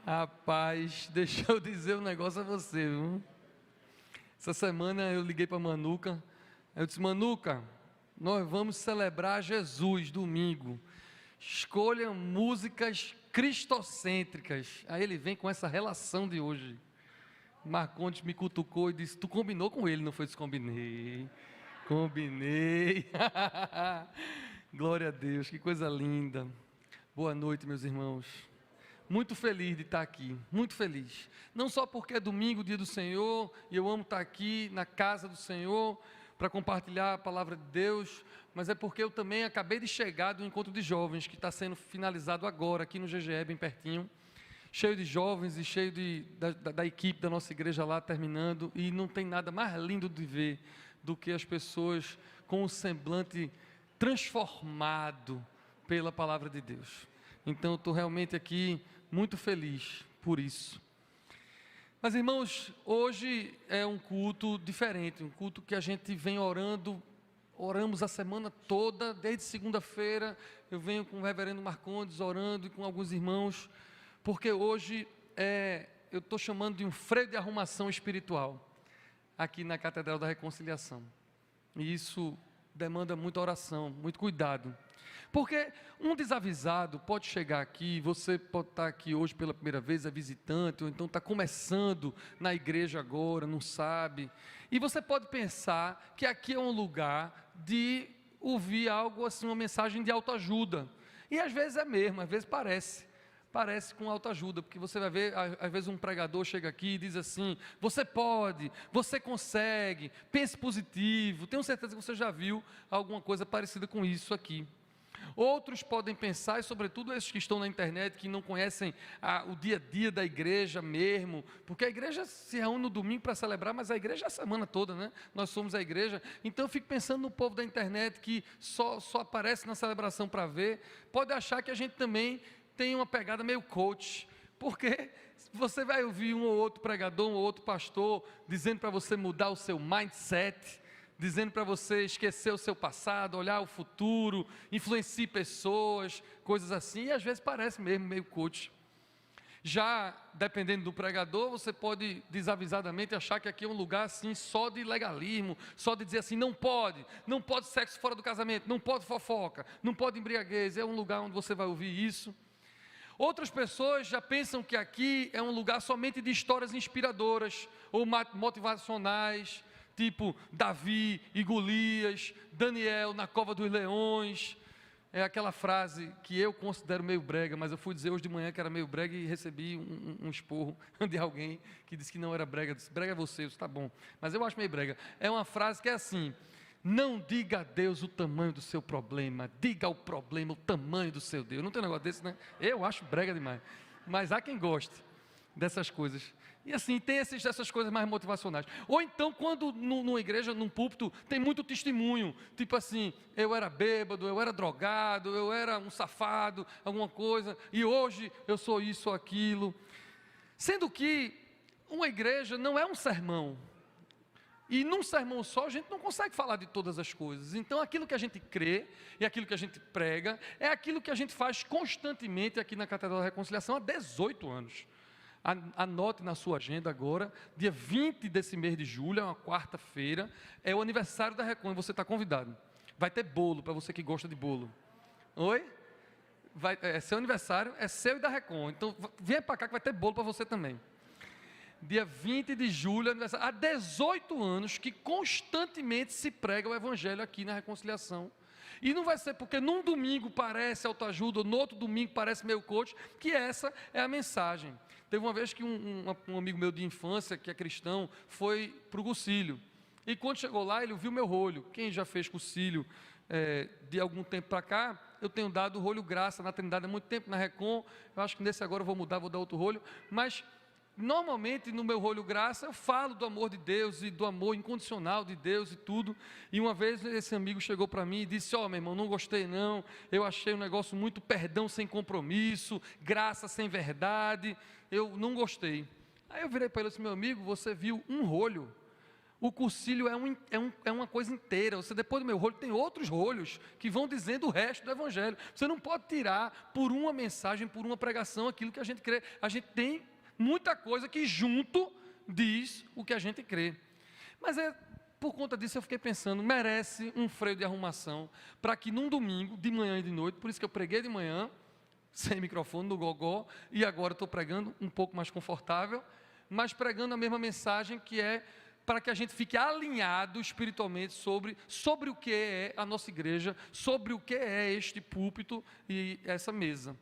Rapaz, deixa eu dizer um negócio a você, viu? Essa semana eu liguei para a Manuca, eu disse: Manuca, nós vamos celebrar Jesus domingo, escolha músicas cristocêntricas. Aí ele vem com essa relação de hoje. Marcondes me cutucou e disse: tu combinou com ele, não foi? Descombinei. Combinei. Glória a Deus, que coisa linda. Boa noite, meus irmãos. Muito feliz de estar aqui, muito feliz. Não só porque é domingo, dia do Senhor, e eu amo estar aqui na casa do Senhor para compartilhar a palavra de Deus, mas é porque eu também acabei de chegar do encontro de jovens que está sendo finalizado agora aqui no GGE, bem pertinho, cheio de jovens e cheio da equipe da nossa igreja lá terminando, e não tem nada mais lindo de ver do que as pessoas com o semblante transformado pela palavra de Deus. Então eu estou realmente aqui muito feliz por isso. Mas, irmãos, hoje é um culto diferente, um culto que a gente vem oramos a semana toda, desde segunda-feira. Eu venho com o reverendo Marcondes orando e com alguns irmãos, porque hoje eu estou chamando de um freio de arrumação espiritual aqui na Catedral da Reconciliação. E isso demanda muita oração, muito cuidado. Porque um desavisado pode chegar aqui, você pode estar aqui hoje pela primeira vez, é visitante, ou então está começando na igreja agora, não sabe. E você pode pensar que aqui é um lugar de ouvir algo assim, uma mensagem de autoajuda. E às vezes é mesmo, às vezes parece com autoajuda, porque você vai ver, às vezes um pregador chega aqui e diz assim: você pode, você consegue, pense positivo. Tenho certeza que você já viu alguma coisa parecida com isso aqui. Outros podem pensar, e sobretudo esses que estão na internet, que não conhecem o dia a dia da igreja mesmo, porque a igreja se reúne no domingo para celebrar, mas a igreja é a semana toda, né? Nós somos a igreja. Então eu fico pensando no povo da internet que só aparece na celebração para ver, pode achar que a gente também tem uma pegada meio coach, porque você vai ouvir um ou outro pregador, um ou outro pastor dizendo para você mudar o seu mindset, dizendo para você esquecer o seu passado, olhar o futuro, influencie pessoas, coisas assim, e às vezes parece mesmo meio coach. Já dependendo do pregador, você pode desavisadamente achar que aqui é um lugar assim só de legalismo, só de dizer assim: não pode sexo fora do casamento, não pode fofoca, não pode embriaguez. É um lugar onde você vai ouvir isso. Outras pessoas já pensam que aqui é um lugar somente de histórias inspiradoras ou motivacionais, tipo Davi e Golias, Daniel na cova dos leões. É aquela frase que eu considero meio brega, mas eu fui dizer hoje de manhã que era meio brega e recebi um esporro de alguém que disse que não era brega. Eu disse: brega você, está bom, mas eu acho meio brega. É uma frase que é assim: não diga a Deus o tamanho do seu problema, diga ao problema o tamanho do seu Deus. Não tem um negócio desse, né? Eu acho brega demais, mas há quem goste dessas coisas. E assim, tem essas coisas mais motivacionais. Ou então, quando numa igreja, num púlpito, tem muito testemunho, tipo assim: eu era bêbado, eu era drogado, eu era um safado, alguma coisa, e hoje eu sou isso ou aquilo. Sendo que uma igreja não é um sermão, e num sermão só a gente não consegue falar de todas as coisas. Então aquilo que a gente crê e aquilo que a gente prega é aquilo que a gente faz constantemente aqui na Catedral da Reconciliação há 18 anos. Anote na sua agenda agora, dia 20 desse mês de julho, é uma quarta-feira, é o aniversário da Recon, e você está convidado. Vai ter bolo para você que gosta de bolo. Oi? É seu aniversário, é seu e da Recon, então venha para cá que vai ter bolo para você também. Dia 20 de julho, aniversário. Há 18 anos que constantemente se prega o Evangelho aqui na Reconciliação. E não vai ser porque num domingo parece autoajuda, ou no outro domingo parece meio coach, que essa é a mensagem. Teve uma vez que um amigo meu de infância, que é cristão, foi para o Gucílio. E quando chegou lá, ele viu meu rolho. Quem já fez Gucílio de algum tempo para cá, eu tenho dado o rolho graça na Trindade há muito tempo, na Recon. Eu acho que nesse agora eu vou mudar, vou dar outro rolho. Mas normalmente no meu rolho graça eu falo do amor de Deus e do amor incondicional de Deus e tudo. E uma vez esse amigo chegou para mim e disse: ó, meu irmão, não gostei não, eu achei um negócio muito perdão sem compromisso, graça sem verdade, eu não gostei. Aí eu virei para ele e disse: meu amigo, você viu um rolho. O cursilho é uma coisa inteira. Você, depois do meu rolho, tem outros rolhos que vão dizendo o resto do Evangelho. Você não pode tirar por uma mensagem, por uma pregação, aquilo que a gente crê. A gente tem muita coisa que junto diz o que a gente crê. Mas por conta disso eu fiquei pensando, merece um freio de arrumação, para que num domingo, de manhã e de noite, por isso que eu preguei de manhã, sem microfone, no gogó, e agora estou pregando um pouco mais confortável, mas pregando a mesma mensagem, que é para que a gente fique alinhado espiritualmente sobre o que é a nossa igreja, sobre o que é este púlpito e essa mesa.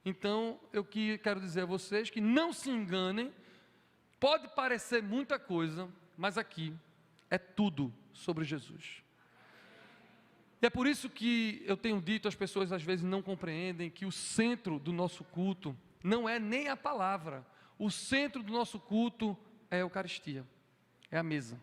Então, eu quero dizer a vocês que não se enganem, pode parecer muita coisa, mas aqui é tudo sobre Jesus. E é por isso que eu tenho dito, as pessoas às vezes não compreendem que o centro do nosso culto não é nem a palavra. O centro do nosso culto é a Eucaristia, é a mesa.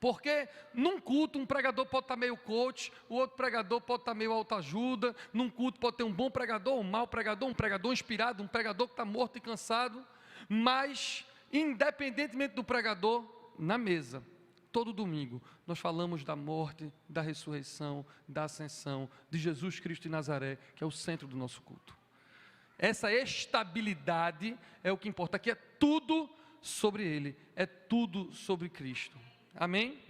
Porque num culto um pregador pode estar meio coach, o outro pregador pode estar meio autoajuda, num culto pode ter um bom pregador, um mau pregador, um pregador inspirado, um pregador que está morto e cansado, mas independentemente do pregador, na mesa, todo domingo, nós falamos da morte, da ressurreição, da ascensão, de Jesus Cristo de Nazaré, que é o centro do nosso culto. Essa estabilidade é o que importa, aqui é tudo sobre Ele, é tudo sobre Cristo. Amém?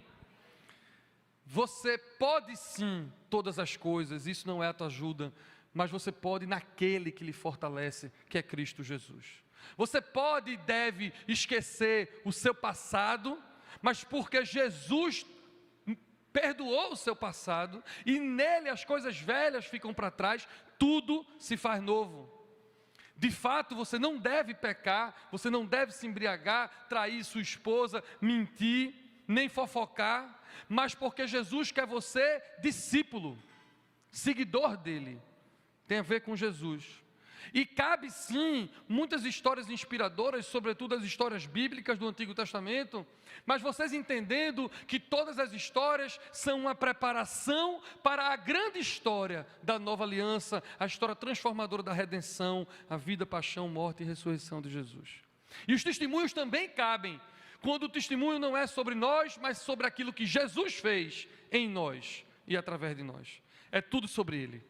Você pode sim todas as coisas, isso não é a tua ajuda, mas você pode naquele que lhe fortalece, que é Cristo Jesus. Você pode e deve esquecer o seu passado, mas porque Jesus perdoou o seu passado, e nele as coisas velhas ficam para trás, tudo se faz novo. De fato, você não deve pecar, você não deve se embriagar, trair sua esposa, mentir, nem fofocar, mas porque Jesus quer você discípulo, seguidor dele, tem a ver com Jesus. E cabe sim muitas histórias inspiradoras, sobretudo as histórias bíblicas do Antigo Testamento, mas vocês entendendo que todas as histórias são uma preparação para a grande história da nova aliança, a história transformadora da redenção, a vida, paixão, morte e ressurreição de Jesus. E os testemunhos também cabem, quando o testemunho não é sobre nós, mas sobre aquilo que Jesus fez em nós e através de nós. É tudo sobre Ele.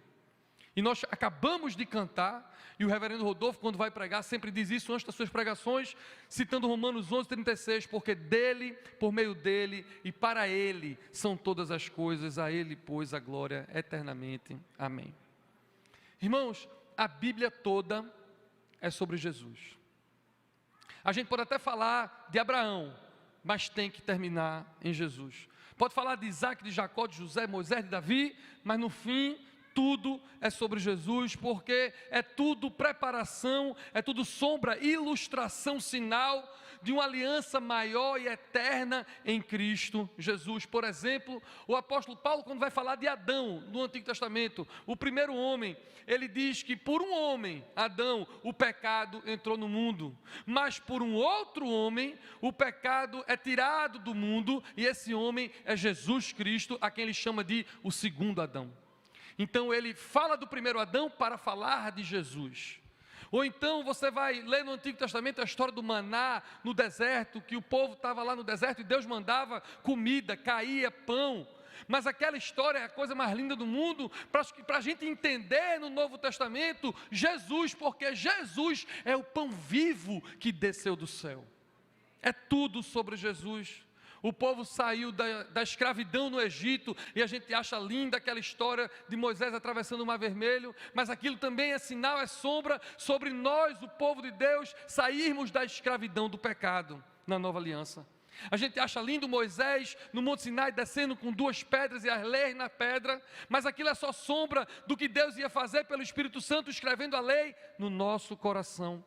E nós acabamos de cantar, e o reverendo Rodolfo, quando vai pregar, sempre diz isso antes das suas pregações, citando Romanos 11:36, porque dele, por meio dele e para ele são todas as coisas, a ele, pois, a glória eternamente. Amém. Irmãos, a Bíblia toda é sobre Jesus. A gente pode até falar de Abraão, mas tem que terminar em Jesus. Pode falar de Isaac, de Jacó, de José, Moisés, de Davi, mas no fim tudo é sobre Jesus, porque é tudo preparação, é tudo sombra, ilustração, sinal de uma aliança maior e eterna em Cristo Jesus. Por exemplo, o apóstolo Paulo, quando vai falar de Adão no Antigo Testamento, o primeiro homem, ele diz que por um homem, Adão, o pecado entrou no mundo, mas por um outro homem, o pecado é tirado do mundo, e esse homem é Jesus Cristo, a quem ele chama de o segundo Adão. Então ele fala do primeiro Adão para falar de Jesus. Ou então você vai ler no Antigo Testamento a história do maná no deserto, que o povo estava lá no deserto e Deus mandava comida, caía pão. Mas aquela história é a coisa mais linda do mundo, para a gente entender no Novo Testamento Jesus, porque Jesus é o pão vivo que desceu do céu. É tudo sobre Jesus. O povo saiu da escravidão no Egito, e a gente acha linda aquela história de Moisés atravessando o Mar Vermelho, mas aquilo também é sinal, é sombra sobre nós, o povo de Deus, sairmos da escravidão do pecado na nova aliança. A gente acha lindo Moisés no Monte Sinai descendo com 2 pedras e as leis na pedra, mas aquilo é só sombra do que Deus ia fazer pelo Espírito Santo, escrevendo a lei no nosso coração.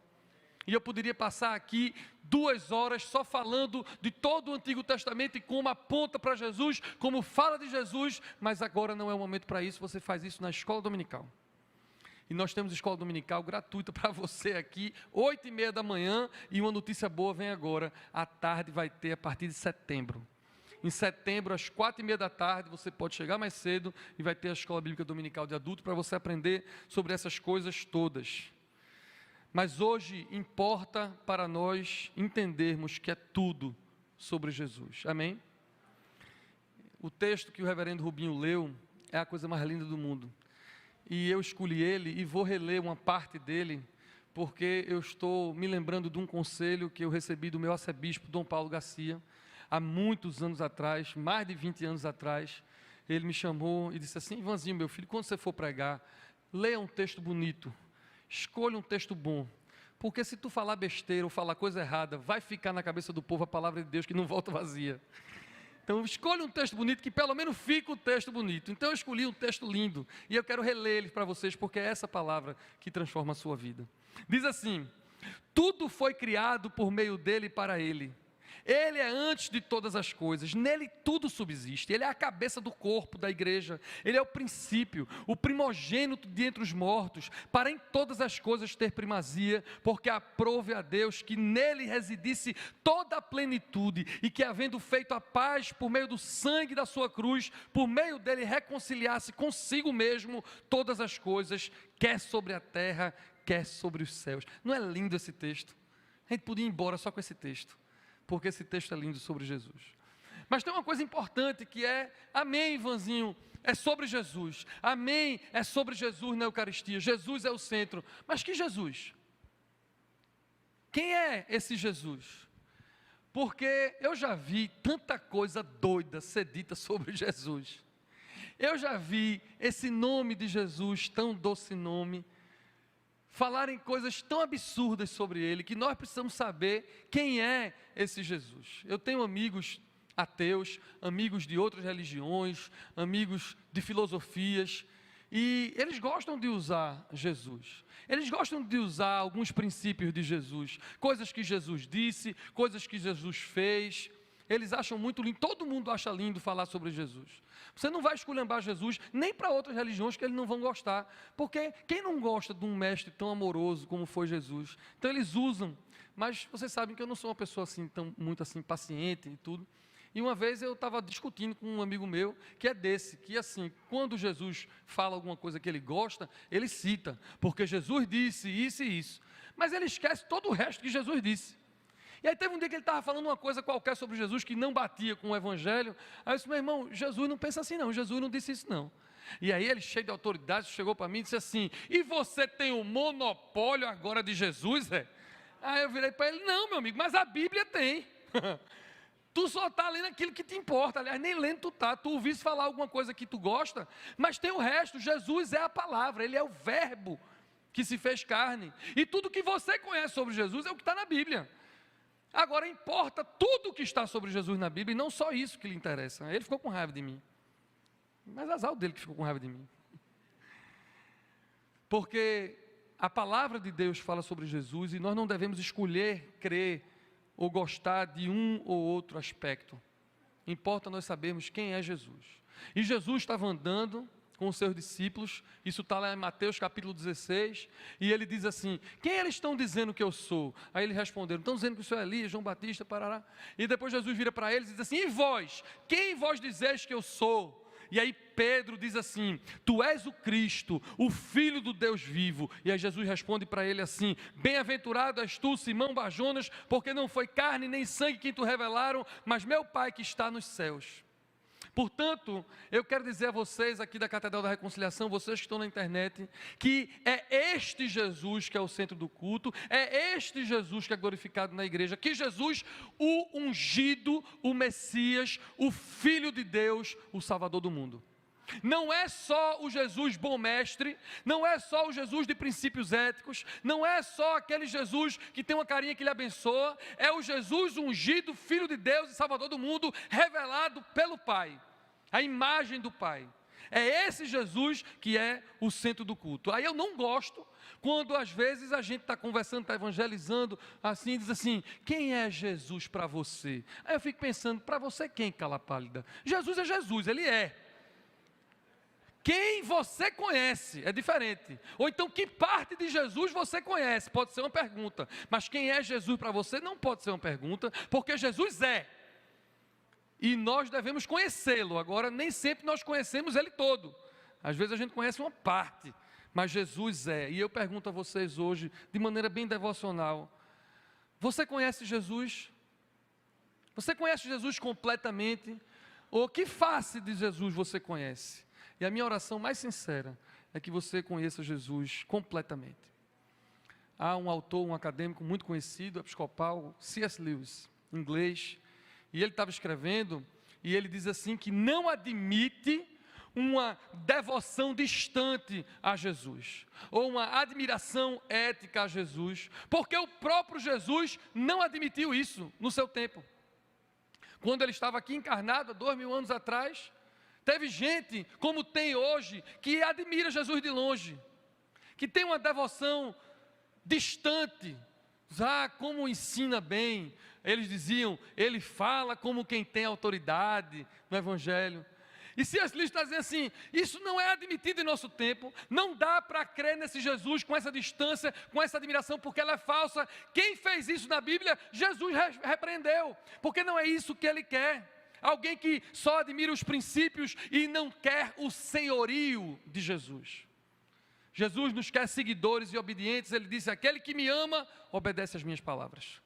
E eu poderia passar aqui 2 horas só falando de todo o Antigo Testamento e como aponta para Jesus, como fala de Jesus, mas agora não é o momento para isso, você faz isso na escola dominical. E nós temos escola dominical gratuita para você aqui, 8h30 da manhã, e uma notícia boa vem agora, à tarde vai ter a partir de setembro. Em setembro, às 4h30 da tarde, você pode chegar mais cedo e vai ter a escola bíblica dominical de adulto para você aprender sobre essas coisas todas. Mas hoje importa para nós entendermos que é tudo sobre Jesus. Amém? O texto que o reverendo Rubinho leu é a coisa mais linda do mundo. E eu escolhi ele e vou reler uma parte dele, porque eu estou me lembrando de um conselho que eu recebi do meu arcebispo, Dom Paulo Garcia, há muitos anos atrás, mais de 20 anos atrás. Ele me chamou e disse assim: Ivanzinho, meu filho, quando você for pregar, leia um texto bonito, escolha um texto bom, porque se tu falar besteira ou falar coisa errada, vai ficar na cabeça do povo a palavra de Deus que não volta vazia. Então escolha um texto bonito, que pelo menos fique o texto bonito. Então eu escolhi um texto lindo, e eu quero reler ele para vocês, porque é essa palavra que transforma a sua vida. Diz assim: tudo foi criado por meio dele e para ele. Ele é antes de todas as coisas, nele tudo subsiste, ele é a cabeça do corpo da igreja, ele é o princípio, o primogênito de entre os mortos, para em todas as coisas ter primazia, porque aprove a Deus que nele residisse toda a plenitude, e que havendo feito a paz por meio do sangue da sua cruz, por meio dele reconciliasse consigo mesmo todas as coisas, quer sobre a terra, quer sobre os céus. Não é lindo esse texto? A gente podia ir embora só com esse texto, porque esse texto é lindo sobre Jesus. Mas tem uma coisa importante que é, amém, Ivanzinho, é sobre Jesus. Amém, é sobre Jesus na Eucaristia. Jesus é o centro. Mas que Jesus? Quem é esse Jesus? Porque eu já vi tanta coisa doida ser dita sobre Jesus. Eu já vi esse nome de Jesus, tão doce nome, falarem coisas tão absurdas sobre ele, que nós precisamos saber quem é esse Jesus. Eu tenho amigos ateus, amigos de outras religiões, amigos de filosofias, e eles gostam de usar Jesus. Eles gostam de usar alguns princípios de Jesus, coisas que Jesus disse, coisas que Jesus fez. Eles acham muito lindo, todo mundo acha lindo falar sobre Jesus. Você não vai esculhambar Jesus nem para outras religiões, que eles não vão gostar, porque quem não gosta de um mestre tão amoroso como foi Jesus? Então eles usam, mas vocês sabem que eu não sou uma pessoa assim, muito assim, paciente e tudo. E uma vez eu estava discutindo com um amigo meu, que é desse, que assim, quando Jesus fala alguma coisa que ele gosta, ele cita, porque Jesus disse isso e isso, mas ele esquece todo o resto que Jesus disse. E aí teve um dia que ele estava falando uma coisa qualquer sobre Jesus, que não batia com o Evangelho. Aí eu disse: meu irmão, Jesus não pensa assim não, Jesus não disse isso não. E aí ele, cheio de autoridade, chegou para mim e disse assim: e você tem o monopólio agora de Jesus, é? Aí eu virei para ele: não, meu amigo, mas a Bíblia tem. Tu só está lendo aquilo que te importa, aliás, nem lendo tu está, tu ouviste falar alguma coisa que tu gosta, mas tem o resto. Jesus é a palavra, ele é o verbo que se fez carne, e tudo que você conhece sobre Jesus é o que está na Bíblia. Agora importa tudo o que está sobre Jesus na Bíblia, e não só isso que lhe interessa. Ele ficou com raiva de mim, mas azar dele que ficou com raiva de mim, porque a palavra de Deus fala sobre Jesus, e nós não devemos escolher crer ou gostar de um ou outro aspecto. Importa nós sabermos quem é Jesus. E Jesus estava andando com os seus discípulos, isso está lá em Mateus capítulo 16, e ele diz assim: quem eles estão dizendo que eu sou? Aí eles responderam: estão dizendo que o senhor é Elias, João Batista, parará. E depois Jesus vira para eles e diz assim: e vós? Quem vós dizeis que eu sou? E aí Pedro diz assim: tu és o Cristo, o Filho do Deus vivo. E aí Jesus responde para ele assim: bem-aventurado és tu, Simão Barjonas, porque não foi carne nem sangue que te revelaram, mas meu Pai que está nos céus. Portanto, eu quero dizer a vocês aqui da Catedral da Reconciliação, vocês que estão na internet, que é este Jesus que é o centro do culto, é este Jesus que é glorificado na igreja, que Jesus, o ungido, o Messias, o Filho de Deus, o Salvador do mundo. Não é só o Jesus bom mestre, não é só o Jesus de princípios éticos, não é só aquele Jesus que tem uma carinha que lhe abençoa, é o Jesus ungido, Filho de Deus e Salvador do mundo, revelado pelo Pai, a imagem do Pai. É esse Jesus que é o centro do culto. Aí eu não gosto quando às vezes a gente está conversando, está evangelizando, assim, diz assim: quem é Jesus para você? Aí eu fico pensando: para você quem, cala pálida? Jesus é Jesus, Ele é. Quem você conhece é diferente. Ou então, que parte de Jesus você conhece? Pode ser uma pergunta. Mas quem é Jesus para você não pode ser uma pergunta, porque Jesus é. E nós devemos conhecê-lo. Agora, nem sempre nós conhecemos Ele todo. Às vezes a gente conhece uma parte, mas Jesus é. E eu pergunto a vocês hoje, de maneira bem devocional: você conhece Jesus? Você conhece Jesus completamente? Ou que face de Jesus você conhece? E a minha oração mais sincera é que você conheça Jesus completamente. Há um autor, um acadêmico muito conhecido, episcopal, C.S. Lewis, inglês, e ele estava escrevendo, e ele diz assim, que não admite uma devoção distante a Jesus, ou uma admiração ética a Jesus, porque o próprio Jesus não admitiu isso no seu tempo. Quando ele estava aqui encarnado, há 2000 anos atrás, teve gente, como tem hoje, que admira Jesus de longe, que tem uma devoção distante. Como ensina bem. Eles diziam, ele fala como quem tem autoridade no Evangelho. E C.S. Lewis está dizendo assim, isso não é admitido em nosso tempo, não dá para crer nesse Jesus com essa distância, com essa admiração, porque ela é falsa. Quem fez isso na Bíblia, Jesus repreendeu, porque não é isso que ele quer. Alguém que só admira os princípios e não quer o senhorio de Jesus. Jesus nos quer seguidores e obedientes. Ele disse, aquele que me ama, obedece às minhas palavras.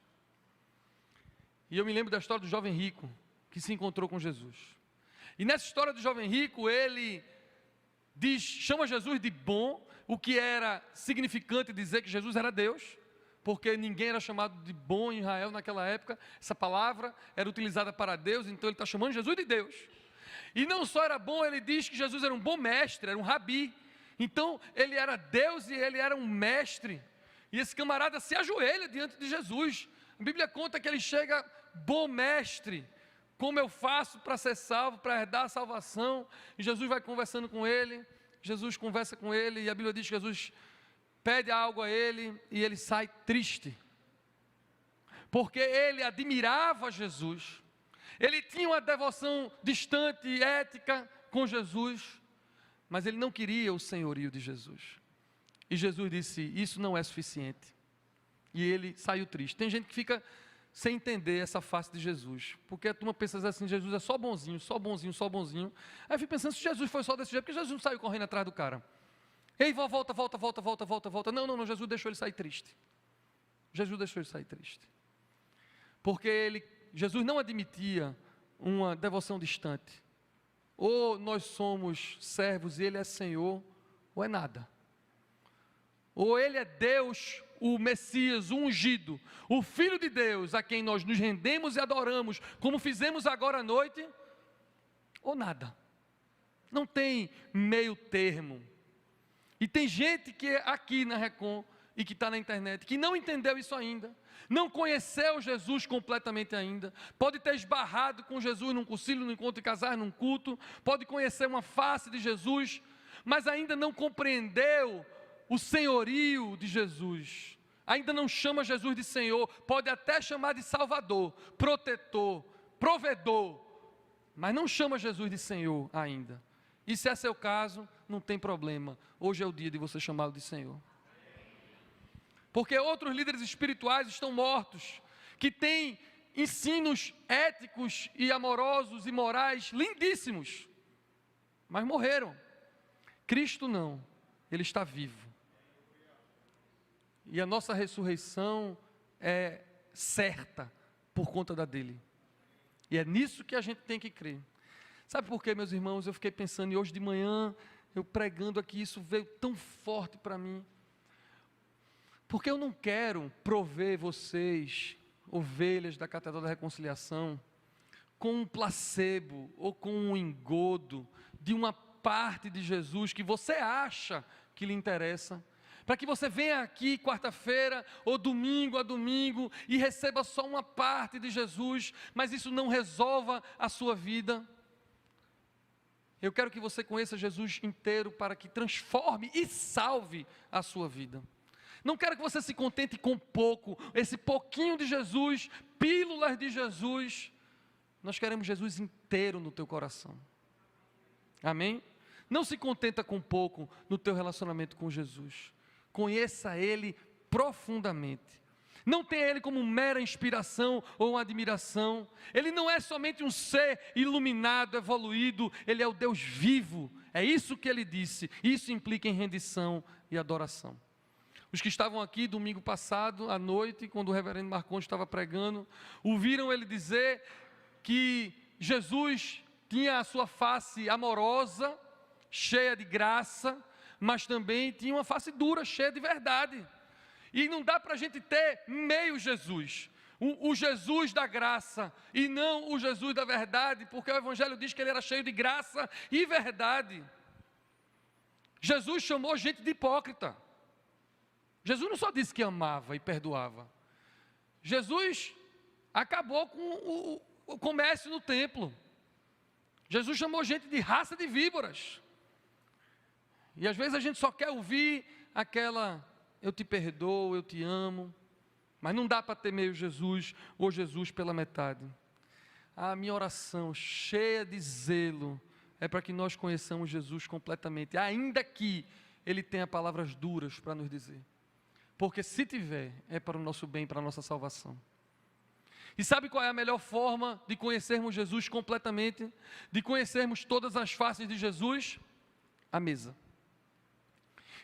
E eu me lembro da história do jovem rico, que se encontrou com Jesus. E nessa história do jovem rico, ele chama Jesus de bom, o que era significante dizer que Jesus era Deus, porque ninguém era chamado de bom em Israel naquela época. Essa palavra era utilizada para Deus, então ele está chamando Jesus de Deus. E não só era bom, ele diz que Jesus era um bom mestre, era um rabi. Então ele era Deus e ele era um mestre. E esse camarada se ajoelha diante de Jesus. A Bíblia conta que ele chega, bom mestre, como eu faço para ser salvo, para herdar a salvação? E Jesus vai conversando com ele, Jesus conversa com ele, e a Bíblia diz que Jesus pede algo a ele, e ele sai triste, porque ele admirava Jesus, ele tinha uma devoção distante, ética com Jesus, mas ele não queria o senhorio de Jesus. E Jesus disse, isso não é suficiente, e ele saiu triste. Tem gente que fica sem entender essa face de Jesus, porque a turma pensa assim, Jesus é só bonzinho, só bonzinho, só bonzinho. Aí eu fico pensando, se Jesus foi só desse jeito, porque Jesus não saiu correndo atrás do cara? Ei, volta. Não, Jesus deixou ele sair triste. Jesus deixou ele sair triste. Porque Jesus não admitia uma devoção distante. Ou nós somos servos e ele é Senhor, ou é nada. Ou ele é Deus, o Messias, o ungido, o Filho de Deus, a quem nós nos rendemos e adoramos, como fizemos agora à noite, ou nada. Não tem meio termo. E tem gente que é aqui na Recon e que está na internet, que não entendeu isso ainda, não conheceu Jesus completamente ainda, pode ter esbarrado com Jesus num concílio, num encontro de casais, num culto, pode conhecer uma face de Jesus, mas ainda não compreendeu o senhorio de Jesus, ainda não chama Jesus de Senhor, pode até chamar de Salvador, protetor, provedor, mas não chama Jesus de Senhor ainda. E se é seu caso, não tem problema, hoje é o dia de você chamá-lo de Senhor. Porque outros líderes espirituais estão mortos, que têm ensinos éticos e amorosos e morais lindíssimos, mas morreram. Cristo não, Ele está vivo. E a nossa ressurreição é certa por conta da dele. E é nisso que a gente tem que crer. Sabe por quê, meus irmãos? Eu fiquei pensando, e hoje de manhã, eu pregando aqui, isso veio tão forte para mim. Porque eu não quero prover vocês, ovelhas da Catedral da Reconciliação, com um placebo ou com um engodo de uma parte de Jesus que você acha que lhe interessa, para que você venha aqui quarta-feira ou domingo a domingo e receba só uma parte de Jesus, mas isso não resolva a sua vida. Eu quero que você conheça Jesus inteiro para que transforme e salve a sua vida. Não quero que você se contente com pouco, esse pouquinho de Jesus, pílulas de Jesus. Nós queremos Jesus inteiro no teu coração. Amém? Não se contenta com pouco no teu relacionamento com Jesus. Conheça Ele profundamente. Não tenha Ele como mera inspiração ou admiração. Ele não é somente um ser iluminado, evoluído. Ele é o Deus vivo. É isso que Ele disse. Isso implica em rendição e adoração. Os que estavam aqui domingo passado, à noite, quando o reverendo Marcondes estava pregando, ouviram ele dizer que Jesus tinha a sua face amorosa, cheia de graça, mas também tinha uma face dura, cheia de verdade. E não dá para a gente ter meio Jesus, o Jesus da graça e não o Jesus da verdade, porque o Evangelho diz que ele era cheio de graça e verdade. Jesus chamou gente de hipócrita. Jesus não só disse que amava e perdoava. Jesus acabou com o comércio no templo. Jesus chamou gente de raça de víboras. E às vezes a gente só quer ouvir aquela, eu te perdoo, eu te amo, mas não dá para ter meio Jesus ou Jesus pela metade. A minha oração, cheia de zelo, é para que nós conheçamos Jesus completamente, ainda que Ele tenha palavras duras para nos dizer. Porque se tiver, é para o nosso bem, para a nossa salvação. E sabe qual é a melhor forma de conhecermos Jesus completamente? De conhecermos todas as faces de Jesus? A mesa.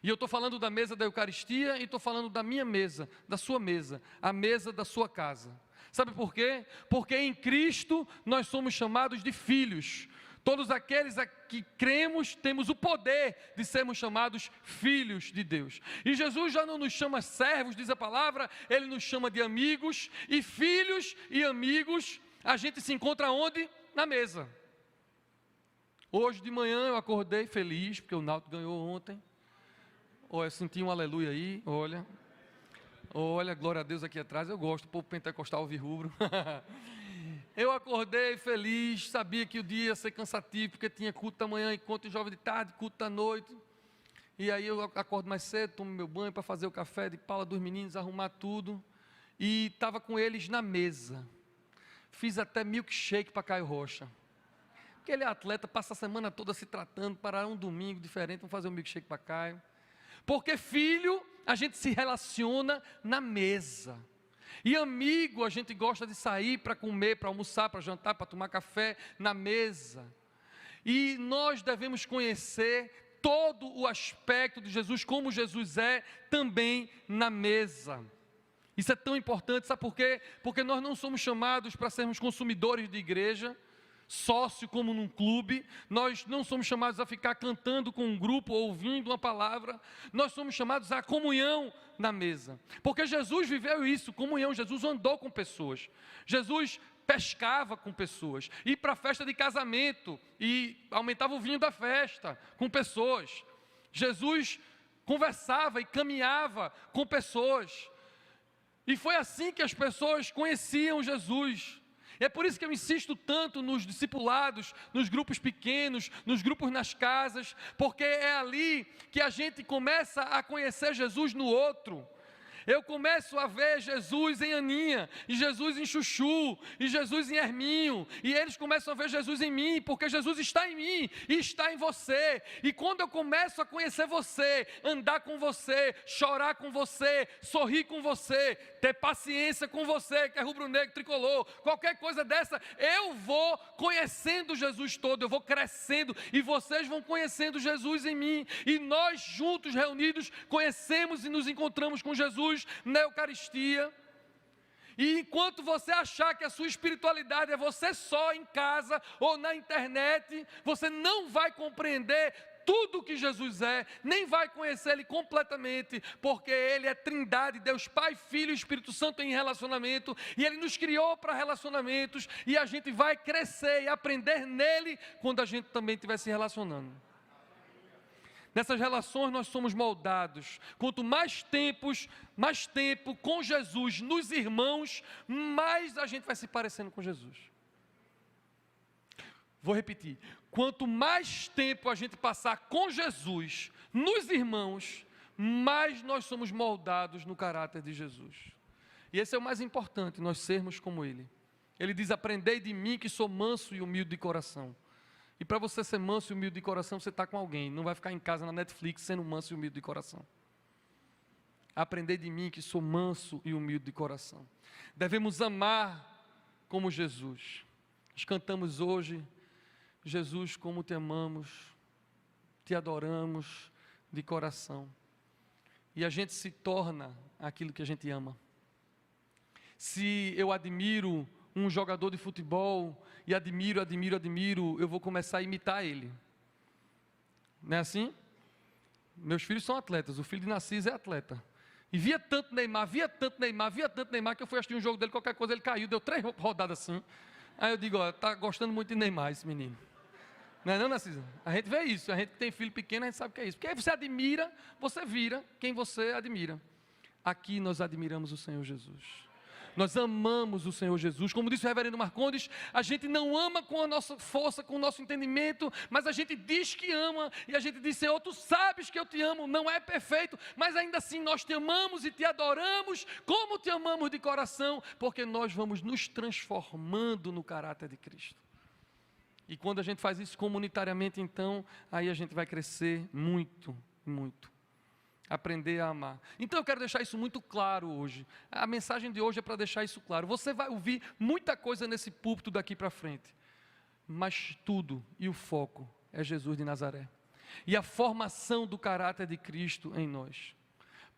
E eu estou falando da mesa da Eucaristia e estou falando da minha mesa, da sua mesa, a mesa da sua casa. Sabe por quê? Porque em Cristo nós somos chamados de filhos. Todos aqueles a que cremos temos o poder de sermos chamados filhos de Deus. E Jesus já não nos chama servos, diz a palavra, Ele nos chama de amigos. E filhos e amigos, a gente se encontra onde? Na mesa. Hoje de manhã eu acordei feliz, porque o Náutico ganhou ontem. Olha, eu senti um aleluia aí, olha, glória a Deus aqui atrás, eu gosto, o povo pentecostal ouvir rubro. Eu acordei feliz, sabia que o dia ia ser cansativo, porque tinha culto da manhã, encontro jovem de tarde, culto da noite. E aí eu acordo mais cedo, tomo meu banho para fazer o café de Paula dos meninos, arrumar tudo. E estava com eles na mesa. Fiz até milkshake para Caio Rocha. Porque ele é atleta, passa a semana toda se tratando, para um domingo diferente, vamos fazer um milkshake para Caio. Porque filho, a gente se relaciona na mesa. E amigo, a gente gosta de sair para comer, para almoçar, para jantar, para tomar café na mesa. E nós devemos conhecer todo o aspecto de Jesus, como Jesus é, também na mesa. Isso é tão importante, sabe por quê? Porque nós não somos chamados para sermos consumidores de igreja, sócio como num clube, nós não somos chamados a ficar cantando com um grupo, ouvindo uma palavra, nós somos chamados à comunhão na mesa, porque Jesus viveu isso, comunhão, Jesus andou com pessoas, Jesus pescava com pessoas, ia para a festa de casamento e aumentava o vinho da festa com pessoas, Jesus conversava e caminhava com pessoas, e foi assim que as pessoas conheciam Jesus. É por isso que eu insisto tanto nos discipulados, nos grupos pequenos, nos grupos nas casas, porque é ali que a gente começa a conhecer Jesus no outro. Eu começo a ver Jesus em Aninha, e Jesus em Chuchu, e Jesus em Herminho, e eles começam a ver Jesus em mim, porque Jesus está em mim, e está em você, e quando eu começo a conhecer você, andar com você, chorar com você, sorrir com você, ter paciência com você, que é rubro-negro, tricolor, qualquer coisa dessa, eu vou conhecendo Jesus todo, eu vou crescendo, e vocês vão conhecendo Jesus em mim, e nós juntos, reunidos, conhecemos e nos encontramos com Jesus na Eucaristia. E enquanto você achar que a sua espiritualidade é você só em casa ou na internet, você não vai compreender tudo o que Jesus é, nem vai conhecer Ele completamente, porque Ele é Trindade, Deus Pai, Filho e Espírito Santo em relacionamento, e Ele nos criou para relacionamentos, e a gente vai crescer e aprender nele, quando a gente também estiver se relacionando. Nessas relações nós somos moldados. Quanto mais tempo com Jesus nos irmãos, mais a gente vai se parecendo com Jesus. Vou repetir. Quanto mais tempo a gente passar com Jesus nos irmãos, mais nós somos moldados no caráter de Jesus. E esse é o mais importante, nós sermos como Ele. Ele diz, aprendei de mim que sou manso e humilde de coração. E para você ser manso e humilde de coração, você está com alguém. Não vai ficar em casa na Netflix sendo manso e humilde de coração. Aprendei de mim que sou manso e humilde de coração. Devemos amar como Jesus. Nós cantamos hoje, Jesus, como te amamos, te adoramos de coração. E a gente se torna aquilo que a gente ama. Se eu admiro um jogador de futebol e admiro, eu vou começar a imitar ele. Não é assim? Meus filhos são atletas, o filho de Narciso é atleta. E via tanto Neymar, que eu fui assistir um jogo dele, qualquer coisa ele caiu, deu 3 rodadas assim. Aí eu digo, ó, tá gostando muito de Neymar esse menino. Não é não, Narciso? A gente vê isso, a gente que tem filho pequeno, a gente sabe o que é isso. Porque aí você admira, você vira quem você admira. Aqui nós admiramos o Senhor Jesus. Nós amamos o Senhor Jesus. Como disse o reverendo Marcondes, a gente não ama com a nossa força, com o nosso entendimento, mas a gente diz que ama, e a gente diz, Senhor, tu sabes que eu te amo, não é perfeito, mas ainda assim nós te amamos e te adoramos, como te amamos de coração, porque nós vamos nos transformando no caráter de Cristo. E quando a gente faz isso comunitariamente, então, aí a gente vai crescer muito, muito. Aprender a amar. Então eu quero deixar isso muito claro hoje. A mensagem de hoje é para deixar isso claro. Você vai ouvir muita coisa nesse púlpito daqui para frente, mas tudo e o foco é Jesus de Nazaré e a formação do caráter de Cristo em nós.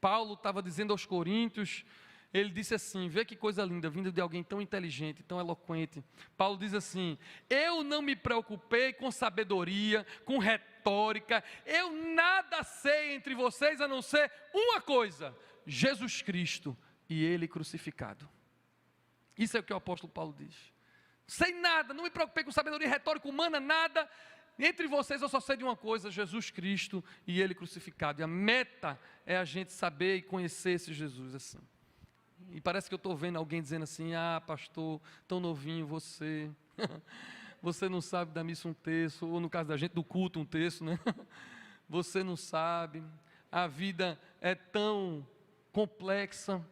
Paulo estava dizendo aos Coríntios, ele disse assim, vê que coisa linda, vinda de alguém tão inteligente, tão eloquente. Paulo diz assim, eu não me preocupei com sabedoria, com retórica, eu nada sei entre vocês a não ser uma coisa, Jesus Cristo e Ele crucificado. Isso é o que o apóstolo Paulo diz. Sei nada, não me preocupei com sabedoria retórica humana, nada. Entre vocês eu só sei de uma coisa, Jesus Cristo e Ele crucificado. E a meta é a gente saber e conhecer esse Jesus assim. E parece que eu estou vendo alguém dizendo assim, pastor, tão novinho você, você não sabe da missa um terço, ou no caso da gente, do culto um terço, né? Você não sabe, a vida é tão complexa.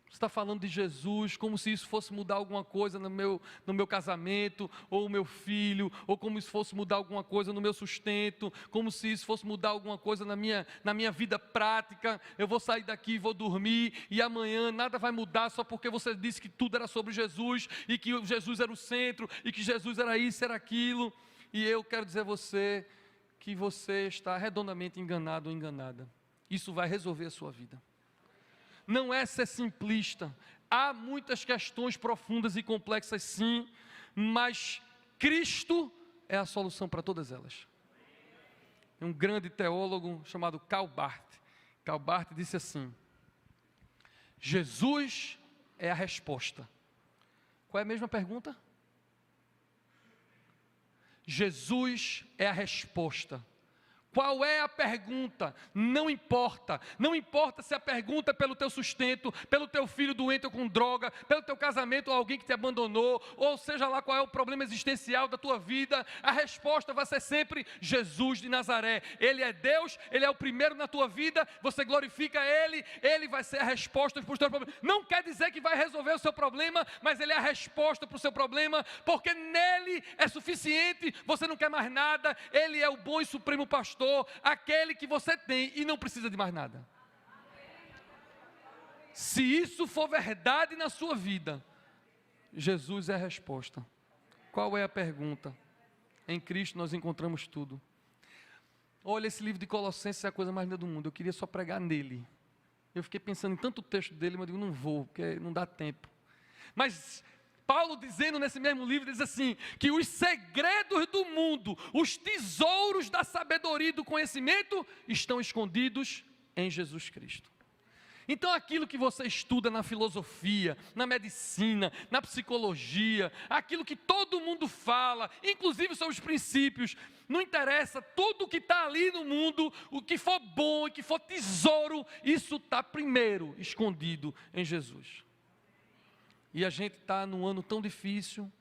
Você está falando de Jesus como se isso fosse mudar alguma coisa no meu casamento, ou o meu filho, ou como se fosse mudar alguma coisa no meu sustento, como se isso fosse mudar alguma coisa na minha vida prática. Eu vou sair daqui, vou dormir, e amanhã nada vai mudar só porque você disse que tudo era sobre Jesus, e que Jesus era o centro, e que Jesus era isso, era aquilo. E eu quero dizer a você que você está redondamente enganado ou enganada. Isso vai resolver a sua vida. Não é ser simplista, há muitas questões profundas e complexas sim, mas Cristo é a solução para todas elas. Um grande teólogo chamado Karl Barth disse assim, Jesus é a resposta. Qual é a mesma pergunta? Jesus é a resposta. Qual é a pergunta? Não importa se a pergunta é pelo teu sustento, pelo teu filho doente ou com droga, pelo teu casamento ou alguém que te abandonou, ou seja lá qual é o problema existencial da tua vida, a resposta vai ser sempre Jesus de Nazaré. Ele é Deus, Ele é o primeiro na tua vida, você glorifica Ele, Ele vai ser a resposta para os teus problemas. Não quer dizer que vai resolver o seu problema, mas Ele é a resposta para o seu problema, porque nele é suficiente, você não quer mais nada, Ele é o bom e supremo pastor, aquele que você tem e não precisa de mais nada. Se isso for verdade na sua vida, Jesus é a resposta. Qual é a pergunta? Em Cristo nós encontramos tudo. Olha, esse livro de Colossenses é a coisa mais linda do mundo. Eu queria só pregar nele. Eu fiquei pensando em tanto texto dele, mas eu digo, não vou, porque não dá tempo. Mas Paulo dizendo nesse mesmo livro, diz assim, que os segredos do mundo, os tesouros da sabedoria e do conhecimento estão escondidos em Jesus Cristo. Então aquilo que você estuda na filosofia, na medicina, na psicologia, aquilo que todo mundo fala, inclusive sobre os princípios, não interessa, tudo que está ali no mundo, o que for bom e que for tesouro, isso está primeiro escondido em Jesus. E a gente está num ano tão difícil,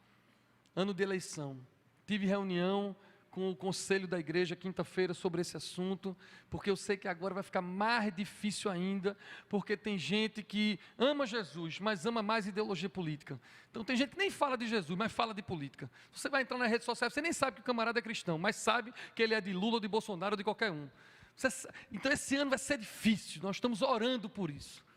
ano de eleição. Tive reunião com o conselho da igreja quinta-feira sobre esse assunto, porque eu sei que agora vai ficar mais difícil ainda, porque tem gente que ama Jesus, mas ama mais ideologia política. Então tem gente que nem fala de Jesus, mas fala de política. Você vai entrar na rede social, você nem sabe que o camarada é cristão, mas sabe que ele é de Lula, de Bolsonaro, ou de qualquer um. Então esse ano vai ser difícil, nós estamos orando por isso.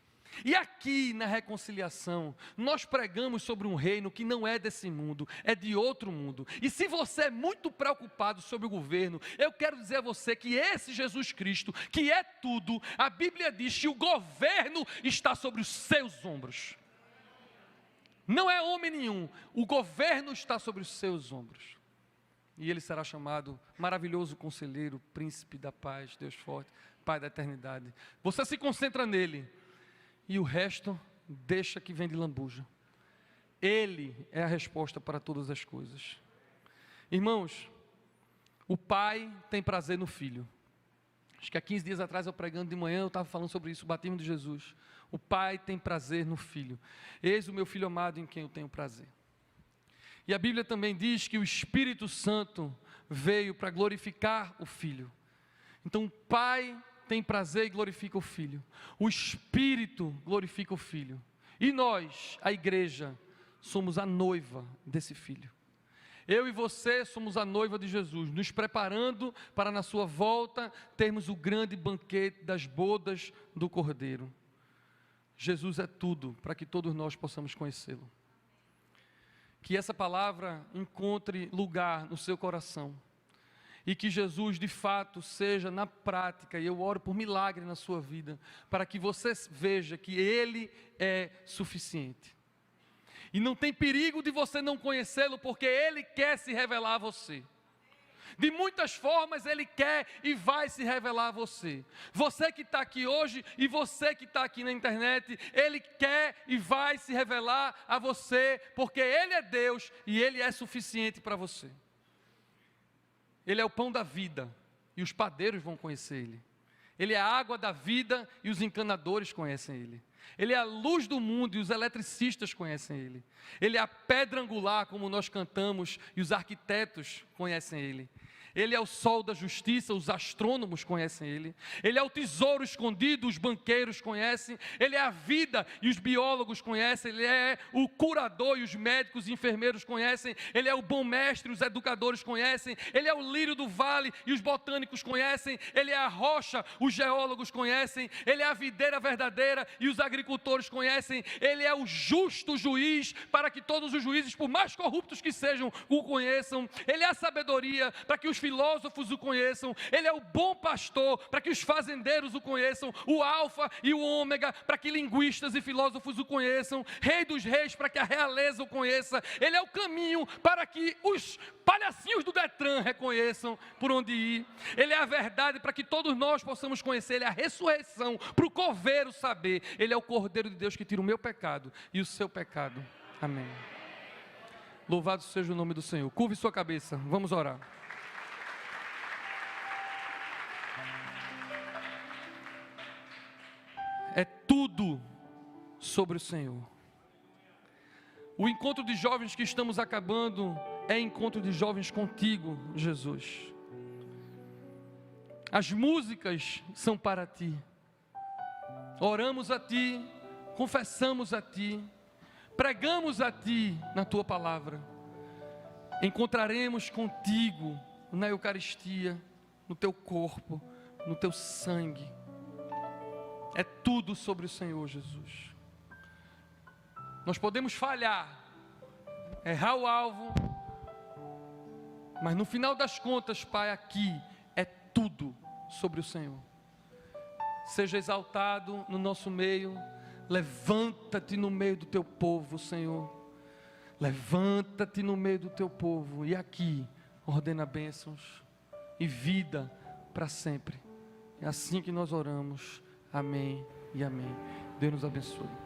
E aqui na reconciliação, nós pregamos sobre um reino que não é desse mundo, é de outro mundo. E se você é muito preocupado sobre o governo, eu quero dizer a você que esse Jesus Cristo, que é tudo, a Bíblia diz que o governo está sobre os seus ombros. não é homem nenhum, o governo está sobre os seus ombros. E ele será chamado maravilhoso conselheiro, príncipe da paz, Deus forte, Pai da eternidade. Você se concentra nele, e o resto deixa que vem de lambuja. Ele é a resposta para todas as coisas. Irmãos, o Pai tem prazer no Filho. Acho que há 15 dias atrás, eu pregando de manhã, eu estava falando sobre isso, o batismo de Jesus. O Pai tem prazer no Filho. Eis o meu Filho amado em quem eu tenho prazer. E a Bíblia também diz que o Espírito Santo veio para glorificar o Filho. Então o Pai tem prazer e glorifica o Filho. O Espírito glorifica o Filho. E nós, a igreja, somos a noiva desse Filho. Eu e você somos a noiva de Jesus, nos preparando para na sua volta termos o grande banquete das bodas do Cordeiro. Jesus é tudo para que todos nós possamos conhecê-lo. Que essa palavra encontre lugar no seu coração. E que Jesus de fato seja na prática, e eu oro por milagre na sua vida, para que você veja que Ele é suficiente. E não tem perigo de você não conhecê-lo, porque Ele quer se revelar a você. De muitas formas Ele quer e vai se revelar a você. Você que está aqui hoje e você que está aqui na internet, Ele quer e vai se revelar a você, porque Ele é Deus e Ele é suficiente para você. Ele é o pão da vida e os padeiros vão conhecer Ele. Ele é a água da vida e os encanadores conhecem Ele. Ele é a luz do mundo e os eletricistas conhecem Ele. Ele é a pedra angular, como nós cantamos, e os arquitetos conhecem Ele. Ele é o sol da justiça, os astrônomos conhecem Ele. Ele é o tesouro escondido, os banqueiros conhecem. Ele é a vida e os biólogos conhecem. Ele é o curador e os médicos e enfermeiros conhecem. Ele é o bom mestre, os educadores conhecem. Ele é o lírio do vale e os botânicos conhecem. Ele é a rocha, os geólogos conhecem. Ele é a videira verdadeira e os agricultores conhecem. Ele é o justo juiz, para que todos os juízes, por mais corruptos que sejam, o conheçam. Ele é a sabedoria, para que os filósofos o conheçam. Ele é o bom pastor, para que os fazendeiros o conheçam. O alfa e o ômega, para que linguistas e filósofos o conheçam. Rei dos reis, para que a realeza o conheça. Ele é o caminho, para que os palhacinhos do Detran reconheçam por onde ir. Ele é a verdade, para que todos nós possamos conhecer. Ele é a ressurreição, para o coveiro saber. Ele é o Cordeiro de Deus que tira o meu pecado e o seu pecado. Amém. Louvado seja o nome do Senhor. Curve sua cabeça, vamos orar. É tudo sobre o Senhor. O encontro de jovens que estamos acabando é encontro de jovens contigo, Jesus. As músicas são para ti. Oramos a ti, confessamos a ti, pregamos a ti na tua palavra. Encontraremos contigo na Eucaristia, no teu corpo, no teu sangue. É tudo sobre o Senhor Jesus. Nós podemos falhar, errar o alvo, mas no final das contas, Pai, aqui é tudo sobre o Senhor. Seja exaltado no nosso meio, levanta-te no meio do teu povo, Senhor. Levanta-te no meio do teu povo e aqui ordena bênçãos e vida para sempre. É assim que nós oramos. Amém e amém. Deus nos abençoe.